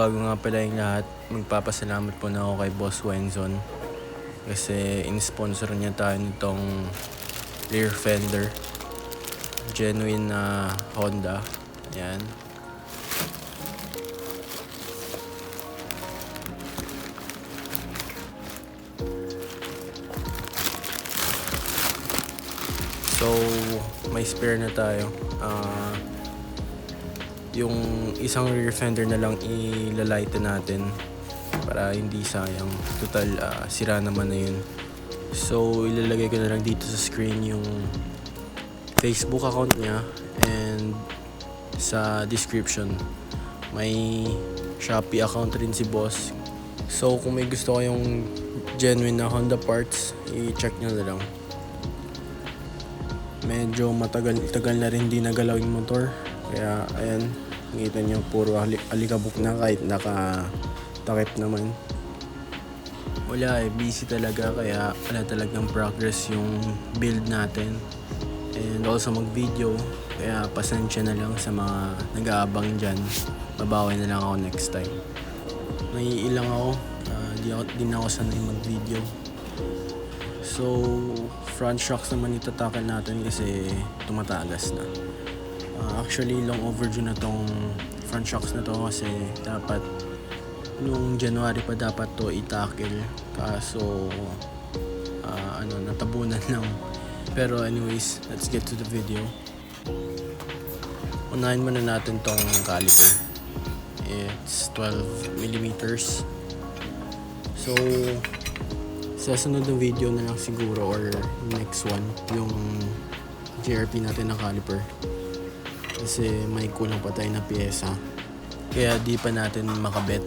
bago nga pala yung lahat, magpapasalamat po na ako kay Boss Wenzon kasi in-sponsor niya tayo nitong rear fender, genuine na Honda. Yan. So may spare na tayo. Yung isang rear fender na lang ilalighten natin para hindi sayang. Total, sira naman na yun. So ilalagay ko na lang dito sa screen yung Facebook account niya, and sa description may Shopee account rin si boss. So kung may gusto kayong genuine na Honda parts, i-check nyo na lang. Medyo matagal na rin di nagalaw yung motor, kaya ayan, nakita nyo puro alikabok na kahit nakatakip naman. Wala busy talaga, kaya wala talagang progress yung build natin, and also mag video, kaya pasensya na lang sa mga nag-aabang dyan. Babawi na lang ako next time. Naiilang ako, di na ako sanay mag video. So front shocks naman itatakal natin kasi tumatagas na. Actually long overdue na tong front shocks na to kasi dapat nung January pa dapat to itakil, kaso natabunan lang. Pero anyways, let's get to the video. Unahin muna natin tong caliper. It's 12 millimeters. So sa sunod na video na lang siguro, or next one, yung JRP natin na caliper, kasi may kulang pa tayo na pyesa, kaya di pa natin makabit,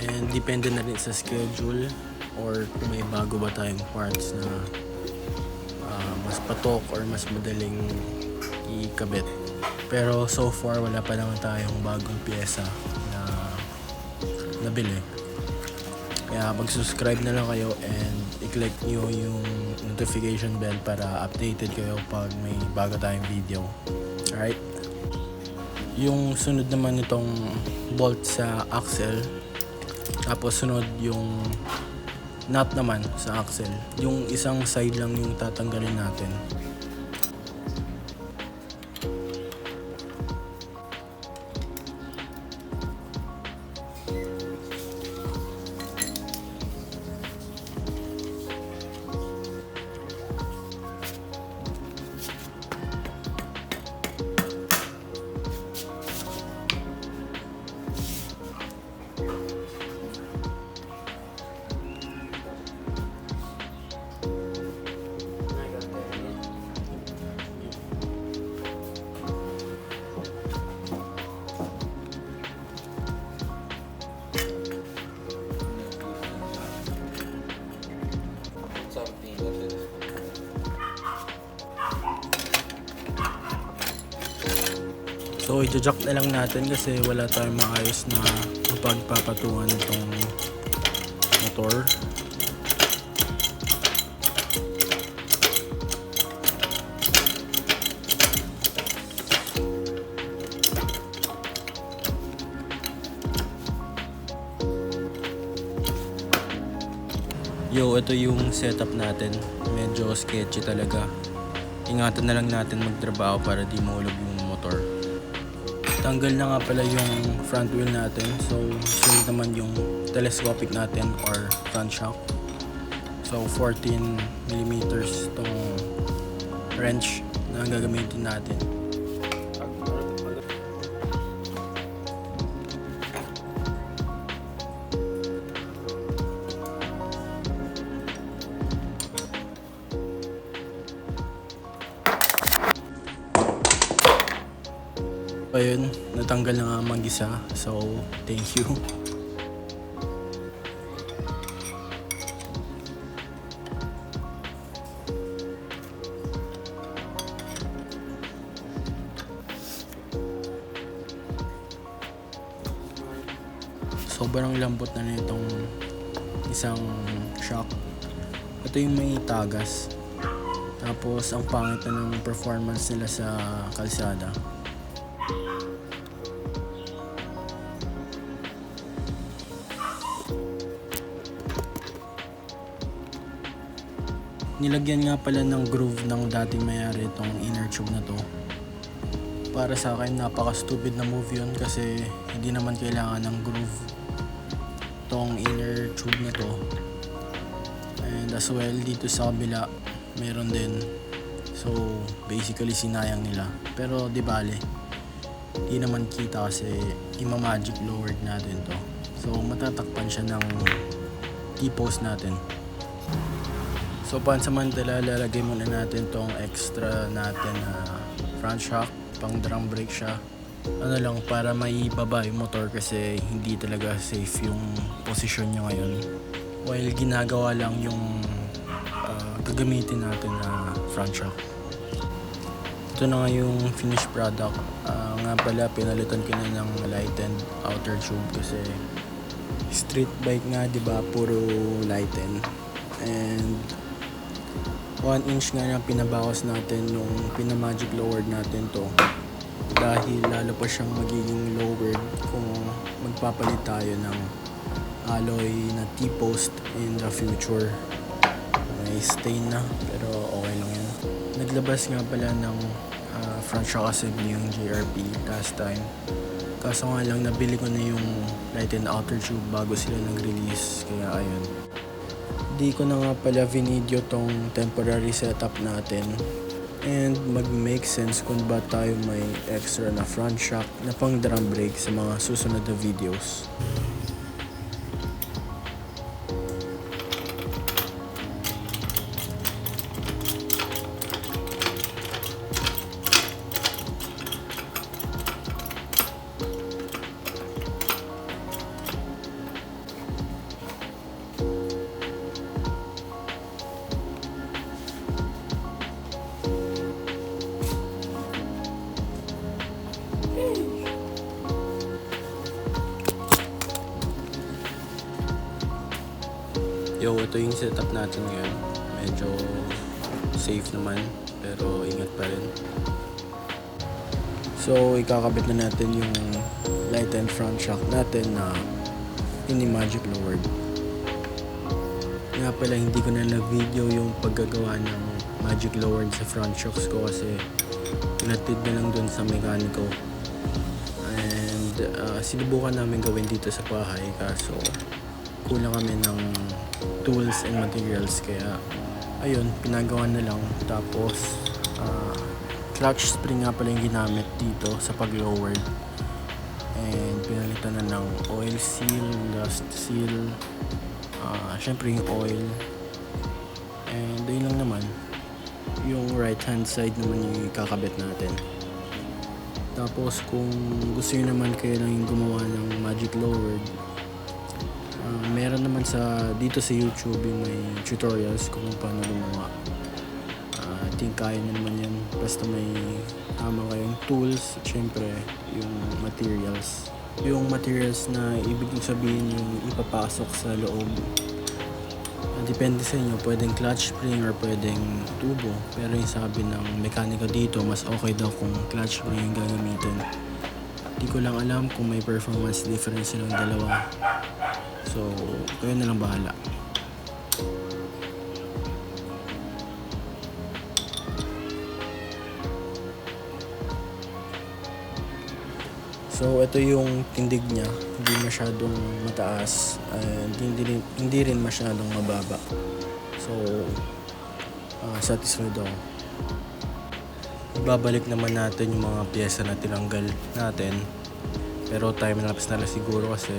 and depende na rin sa schedule or kung may bago ba tayong parts na mas patok or mas madaling ikabit. Pero so far wala pa naman tayong bagong pyesa na nabili. Kaya mag-subscribe na lang kayo and i-click nyo yung notification bell para updated kayo pag may bago tayong video. Alright? Yung sunod naman itong bolt sa axle, tapos sunod yung nut naman sa axle. Yung isang side lang yung tatanggalin natin. So i-jack na lang natin kasi wala tayong maayos na mapagpapatungan itong motor. Yo, ito yung setup natin. Medyo sketchy talaga. Ingatan na lang natin magtrabaho para di mahulog yung motor. Tanggal na nga pala yung front wheel natin. So sunod naman yung telescopic natin or front shock. So 14 millimeters tong wrench na gagamitin natin. Ayun, natanggal na nga mag-isa. So, thank you. Sobrang lambot na nitong isang shock. Ito yung may tagas. Tapos, ang pangit na ng performance nila sa kalsada. Nilagyan nga pala ng groove ng dating mayari itong inner tube na to. Para sa akin napaka-stupid na move yun kasi hindi naman kailangan ng groove tong inner tube na to. And as well dito sa kabila meron din. So basically sinayang nila. Pero di bale, di naman kita kasi ima-magic lowered natin to. So matatakpan siya ng T-post natin. So pansamantala lalagay muna natin tong extra natin na front shock, pang drum brake siya. Ano lang, para may baba yung motor kasi hindi talaga safe yung posisyon niya ngayon. While ginagawa lang yung gagamitin natin na front shock. Ito na nga yung finished product. Nga pala pinalitan ko na ng lightened outer tube kasi street bike nga, di ba, puro lightened. And 1 inch nga na pinabawas natin nung pinamagic lowered natin to dahil lalo pa siyang magiging lowered kung magpapalit tayo ng alloy na T-post in the future. May stain na pero okay lang yan. Naglabas nga pala ng front shock assembly yung JRP last time, kaso nga lang nabili ko na yung lightened outer tube bago sila nag-release, kaya ayun. Di ko na nga pala video tong temporary setup natin and mag-make sense kung ba tayo may extra na front shock na pang drum brake sa mga susunod na videos. Yo, ito yung setup natin ngayon. Medyo safe naman, pero ingat pa rin. So, ikakabit na natin yung lightened front shock natin na ini-magic lowered. Nga pala, hindi ko na na-video yung paggagawa ng magic lowered sa front shocks ko kasi pinatid na lang dun sa mekaniko. And sinubukan namin gawin dito sa bahay kaso kulang kami ng tools and materials kaya ayun, pinagawa na lang. Tapos clutch spring nga pala yung ginamit dito sa pag-lowered and pinalitan na ng oil seal, dust seal, syempre yung oil, and ayun lang naman. Yung right hand side naman yung kakabit natin. Tapos kung gusto nyo naman kayo lang yung gumawa ng magic lowered, meron naman dito sa YouTube yung may tutorials kung paano gumawa. I think kaya nyo naman yan basta may tama kayong tools, syempre yung materials. Yung materials na ibig sabihin yung ipapasok sa loob, depende sa inyo, pwedeng clutch spring or pwedeng tubo. Pero yung sabi ng mekaniko dito, mas okay daw kung clutch spring yung gagamitin. Di ko lang alam kung may performance difference silang dalawa. So, kayo na lang bahala. So, ito yung tindig niya. Hindi masyadong mataas. Hindi rin masyadong mababa. So, satisfied ako. Ibabalik naman natin yung mga pyesa na tinanggal natin. Pero time lapse na lang siguro kasi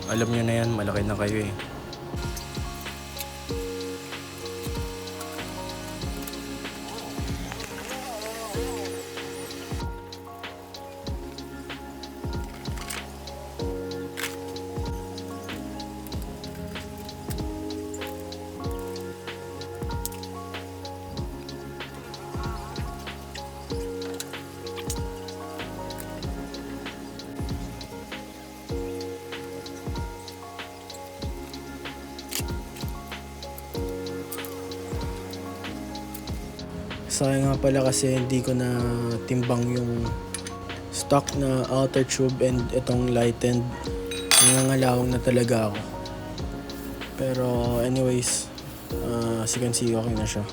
alam nyo na yan, malaki na kayo eh. Sayang nga pala kasi hindi ko na timbang yung stock na outer tube and itong lightened. Nangangalawang na talaga ako. Pero anyways, As you can see, okay na siya.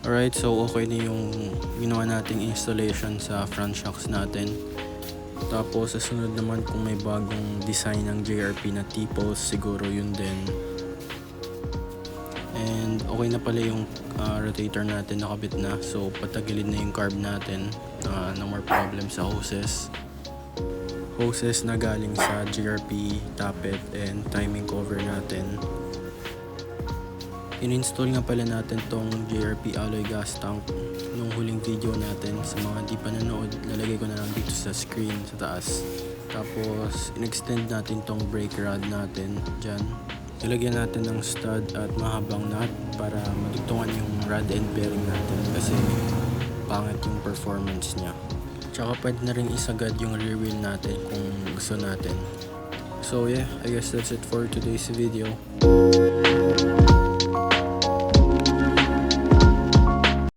Alright, so okay na yung ginawa nating installation sa front shocks natin. Tapos sa sunod naman, kung may bagong design ng JRP na T-post, siguro yun din. And okay na pala yung rotator natin, nakabit na. So patagilid na yung carb natin, no more problem sa hoses. Hoses na galing sa JRP, tappet, and timing cover natin. In-install nga pala natin tong JRP alloy gas tank nung huling video natin. Sa mga di pa nanood, lalagay ko na lang dito sa screen sa taas. Tapos in-extend natin tong brake rod natin dyan. Ilagyan natin ng stud at mahabang nut para madugtungan yung rod and bearing natin kasi pangit yung performance niya. Tsaka pwede na rin isagad yung rear wheel natin kung gusto natin. So yeah, I guess that's it for today's video.